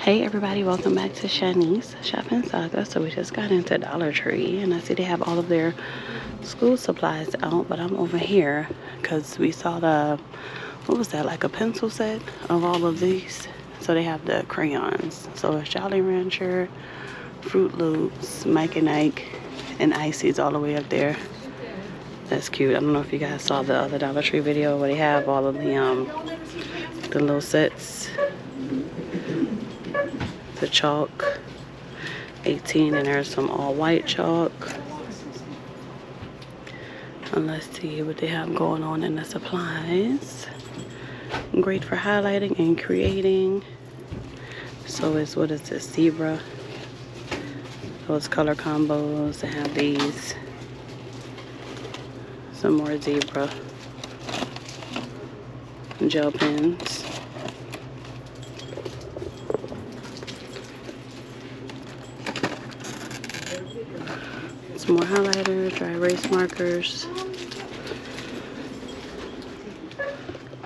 Hey everybody, welcome back to Shanice Shopping Saga. So we just got into Dollar Tree and I see they have all of their school supplies out, but I'm over here because we saw what was that, like a pencil set of all of these. So they have the crayons. So it's Jolly Rancher, Fruit Loops, Mike and Ike, and Icy's all the way up there. That's cute. I don't know if you guys saw the other Dollar Tree video where they have all of the little sets. The chalk, 18, and there's some all white chalk. And let's see what they have going on in the supplies. Great for highlighting and creating. So it's, what is this, zebra? Those color combos. They have these. Some more zebra. Gel pens. Some more highlighters, dry erase markers.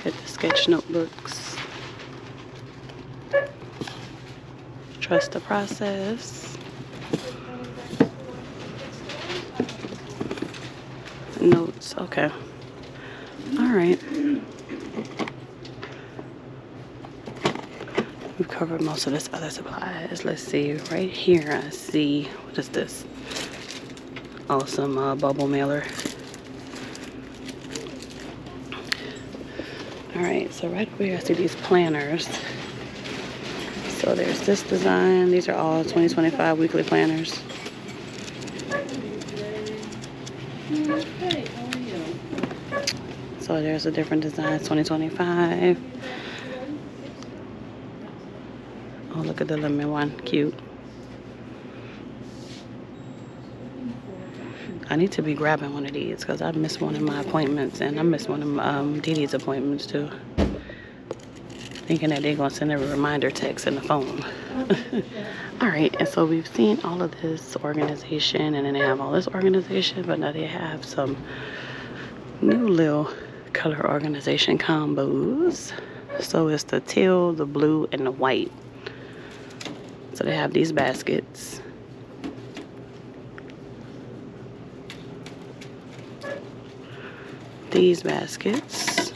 Get the sketch notebooks. Trust the process. Notes, okay. Alright. We've covered most of this other supplies. Let's see, right here I see, what is this? Awesome bubble mailer. Alright, so right over here I see these planners. So there's this design. These are all 2025 weekly planners. So there's a different design, 2025. Oh, look at the lemon one, cute. I need to be grabbing one of these because I missed one of my appointments, and I missed one of Dee Dee's appointments too. Thinking that they're going to send a reminder text in the phone. Alright, and so we've seen all of this organization, and then they have all this organization, but now they have some new little color organization combos. So it's the teal, the blue, and the white. So they have these baskets. These baskets.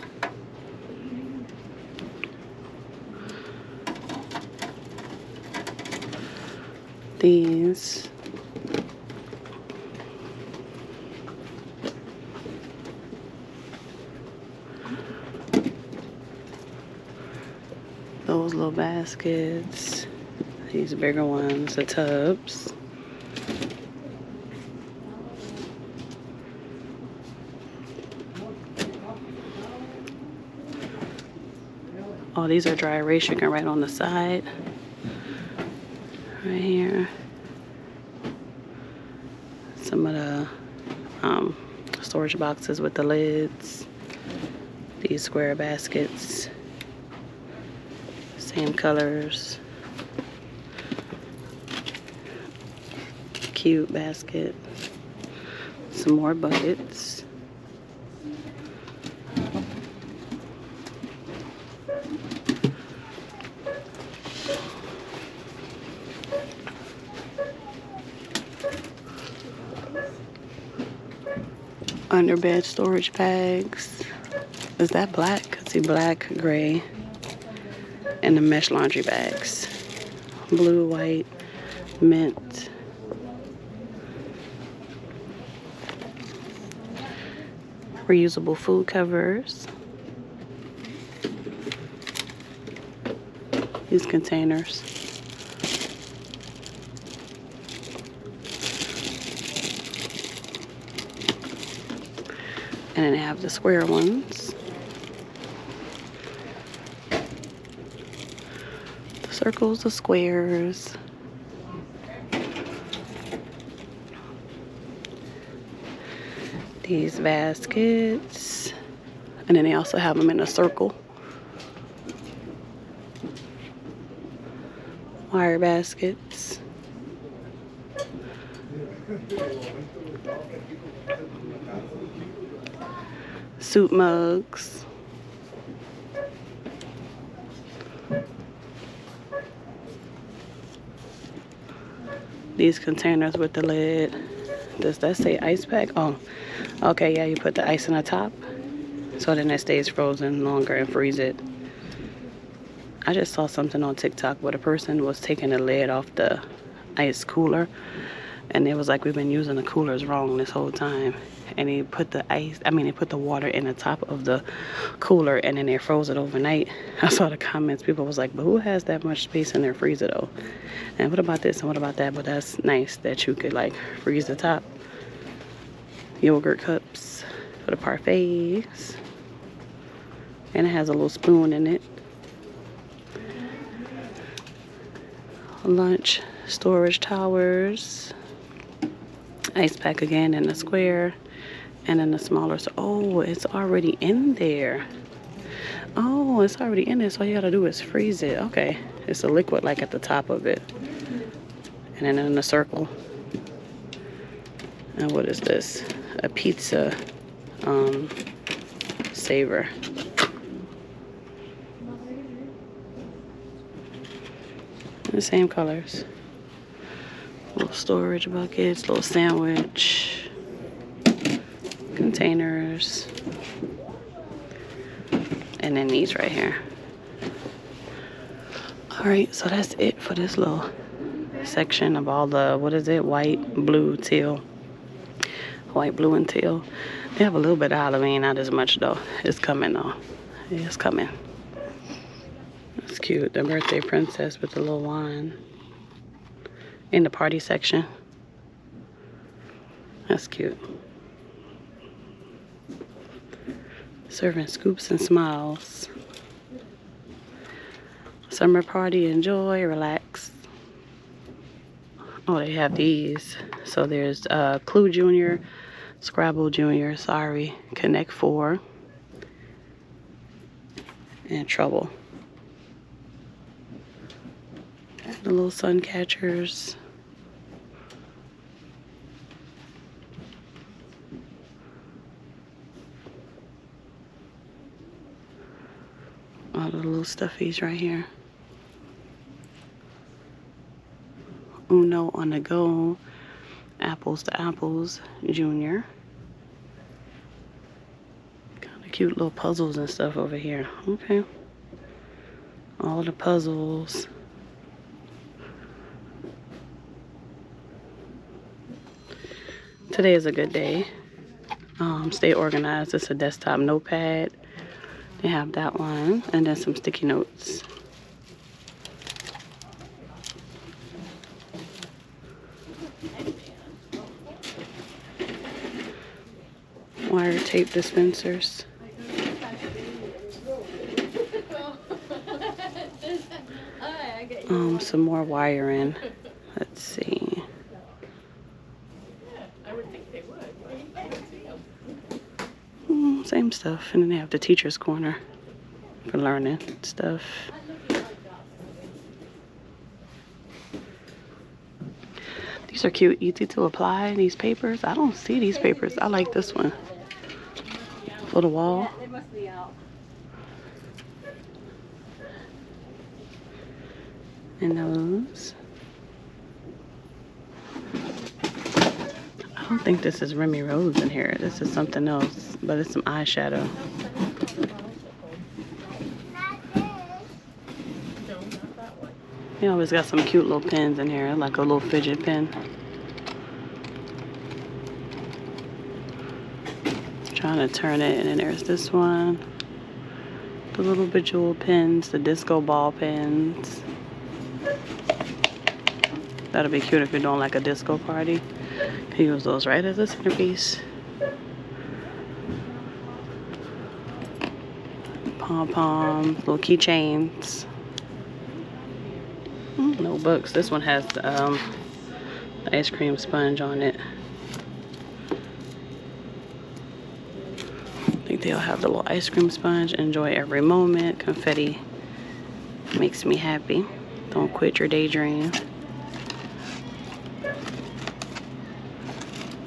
These. Those little baskets. These bigger ones, the tubs. Oh, these are dry erase. You can write on the side. Right here. Some of the storage boxes with the lids. These square baskets. Same colors. Cute basket. Some more buckets. Underbed storage bags. Is that black? I see black, gray, and the mesh laundry bags. Blue, white, mint. Reusable food covers. These containers. And then they have the square ones. The circles, the squares. These baskets. And then they also have them in a circle. Wire baskets. Soup mugs. these containers with the lid. Does that say ice pack? Oh, okay, yeah, you put the ice in the top so then it stays frozen longer and freeze it. I just saw something on TikTok where the person was taking the lid off the ice cooler, and it was like, we've been using the coolers wrong this whole time. And they put the they put the water in the top of the cooler and then they froze it overnight. I saw the comments, people was like, but who has that much space in their freezer though? And what about this and what about that? But that's nice that you could like freeze the top. Yogurt cups for the parfaits. And it has a little spoon in it. Lunch storage towers. Ice pack again in the square. And then the smaller, so, oh, it's already in there. Oh, it's already in there, so all you gotta do is freeze it. Okay, it's a liquid like at the top of it. And then in a circle. And what is this? A pizza saver. The same colors. Little storage buckets, little sandwich containers, and then these right here. All right, so that's it for this little section of all the, what is it, white, blue, teal. White, blue, and teal. They have a little bit of Halloween, not as much though. It's coming though. It's coming. That's cute. The birthday princess with the little wand in the party section. That's cute. Serving scoops and smiles. Summer party, enjoy, relax. Oh, they have these. So there's Clue Junior, Scrabble Junior, sorry, Connect 4, and Trouble. The little sun catchers. All the little stuffies right here. Uno on the go. Apples to Apples Junior. Kind of cute little puzzles and stuff over here. Okay. All the puzzles. Today is a good day. Stay organized. It's a desktop notepad. They have that one, and then some sticky notes. Wire tape dispensers. Some more wiring. Let's see. Same stuff, and then they have the teacher's corner for learning stuff. These are cute, easy to apply. These papers, I don't see these papers. I like this one for the wall. And those. I don't think this is Remy Rose in here. This is something else, but it's some eyeshadow. He always got some cute little pens in here, like a little fidget pen. Trying to turn it, and then there's this one. The little bejeweled pens, the disco ball pens. That'll be cute if you're doing like a disco party. Can use those right as a centerpiece. Pom-pom, little keychains. Notebooks. This one has the ice cream sponge on it. I think they'll have the little ice cream sponge. Enjoy every moment. Confetti makes me happy. Don't quit your daydream.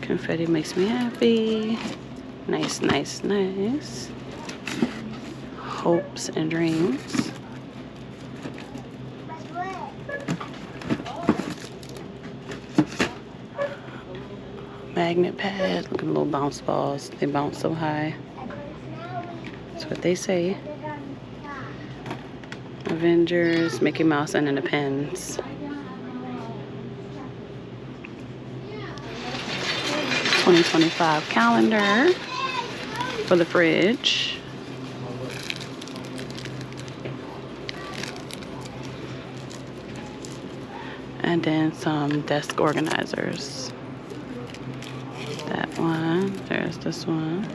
Confetti makes me happy. Nice, nice, nice. Hopes and dreams. magnet pads. Look at the little bounce balls. They bounce so high. That's what they say. Avengers, Mickey Mouse, and then the pens. 2025 calendar for the fridge. And then some desk organizers. That one. There's this one.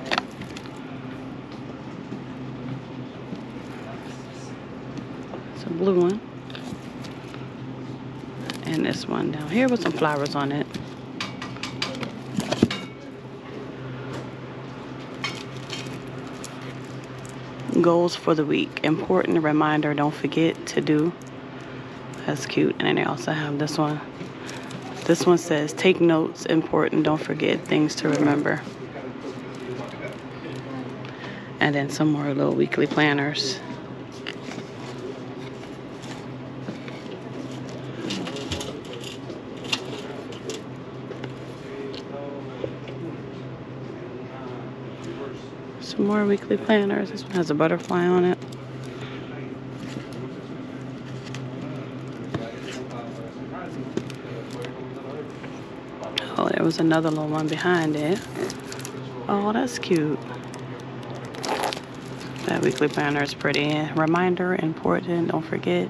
It's a blue one. And this one down here with some flowers on it. Goals for the week. Important reminder, don't forget to do. That's cute. And then they also have this one. This one says, take notes, important, don't forget, things to remember. And then some more little weekly planners. Some more weekly planners. This one has a butterfly on it. Oh, there was another little one behind it. Oh, that's cute. That weekly planner is pretty. Reminder, important, don't forget,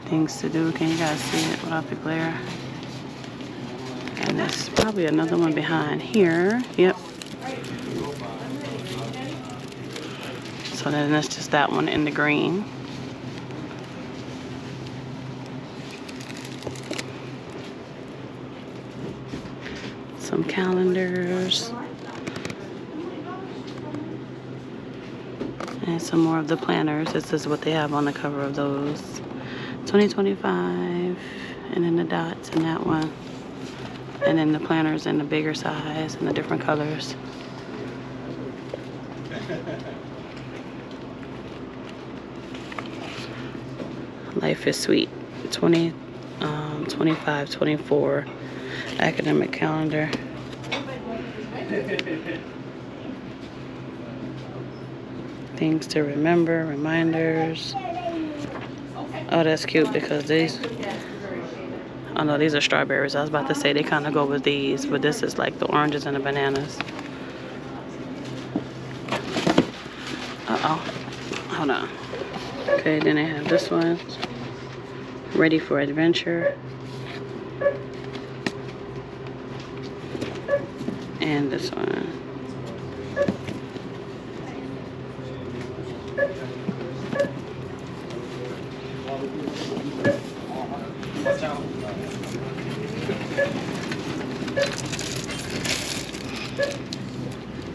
things to do. Can you guys see it without the glare? And there's probably another one behind here. Yep. So then that's just that one in the green. Some calendars. And some more of the planners. This is what they have on the cover of those. 2025. And then the dots in that one. And then the planners in the bigger size and the different colors. Life is Sweet 25, 24 academic calendar. Things to remember, reminders. Oh, that's cute because these, oh no, these are strawberries. I was about to say they kind of go with these, but this is like the oranges and the bananas. Uh-oh. Hold on. Okay, then I have this one. Ready for adventure. And this one.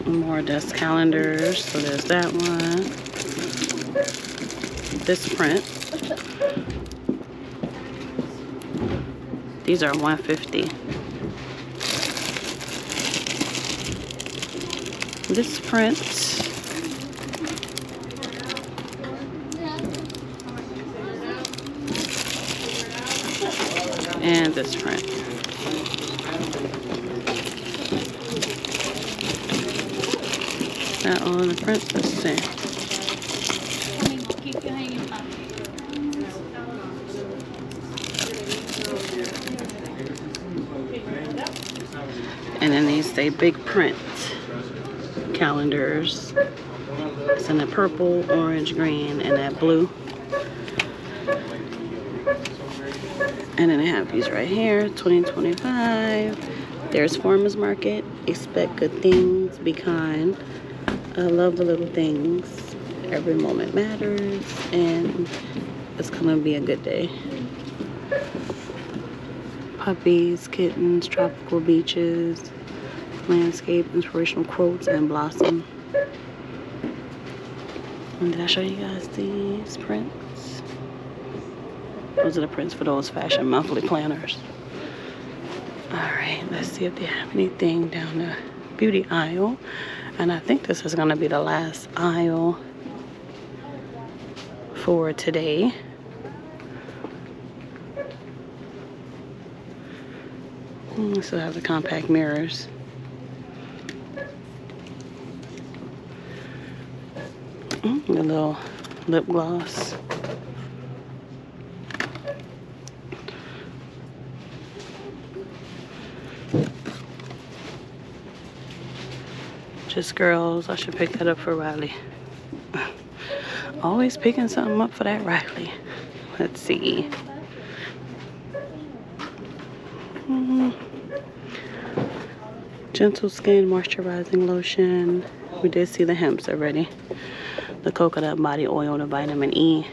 More desk calendars. So there's that one. This print. These are $150. This print. And this print. That all the prints, let's see. And then these say big print calendars. It's in the purple, orange, green, and that blue. And then I have these right here, 2025. There's Farmers Market. Expect good things. Be kind. I love the little things. Every moment matters. And it's going to be a good day. Puppies, kittens, tropical beaches, landscape, inspirational quotes, and blossom. And did I show you guys these prints? Those are the prints for those Fashion Monthly planners. Alright, let's see if they have anything down the beauty aisle. And I think this is going to be the last aisle for today. We still have the compact mirrors. The little lip gloss. Just girls. I should pick that up for Riley. Always picking something up for that Riley. Let's see. Gentle Skin Moisturizing Lotion. We did see the hemps already. The coconut body oil, the vitamin E,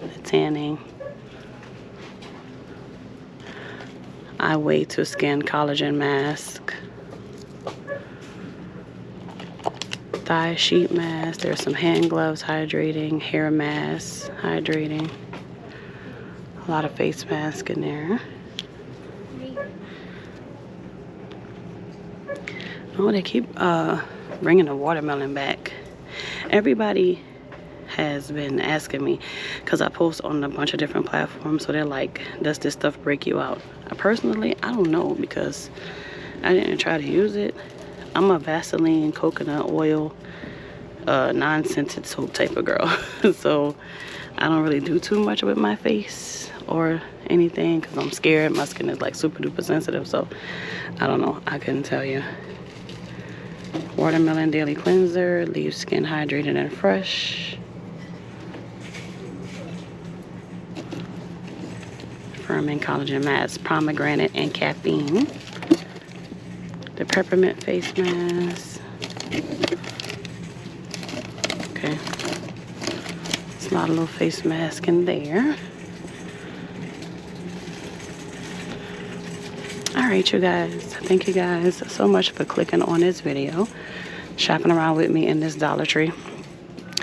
the tanning. Eye Way to Skin Collagen Mask. Thigh sheet mask. There's some hand gloves hydrating, hair masks hydrating. A lot of face mask in there. Oh, they keep bringing the watermelon back. Everybody has been asking me, because I post on a bunch of different platforms, so they're like, does this stuff break you out? Personally, I don't know, because I didn't try to use it. I'm a Vaseline, coconut oil, non-scented soap type of girl. So I don't really do too much with my face or anything, because I'm scared. My skin is like super duper sensitive, so I don't know. I couldn't tell you. Watermelon Daily Cleanser, leaves skin hydrated and fresh. Firming Collagen Mask, pomegranate and caffeine. The peppermint face mask. Okay. There's a lot of little face mask in there. Alright, you guys. Thank you guys so much for clicking on this video. Shopping around with me in this Dollar Tree.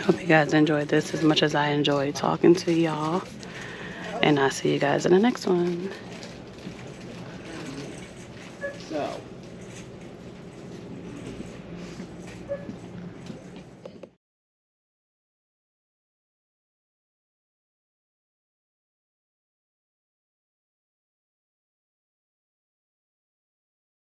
Hope you guys enjoyed this as much as I enjoyed talking to y'all. And I'll see you guys in the next one. So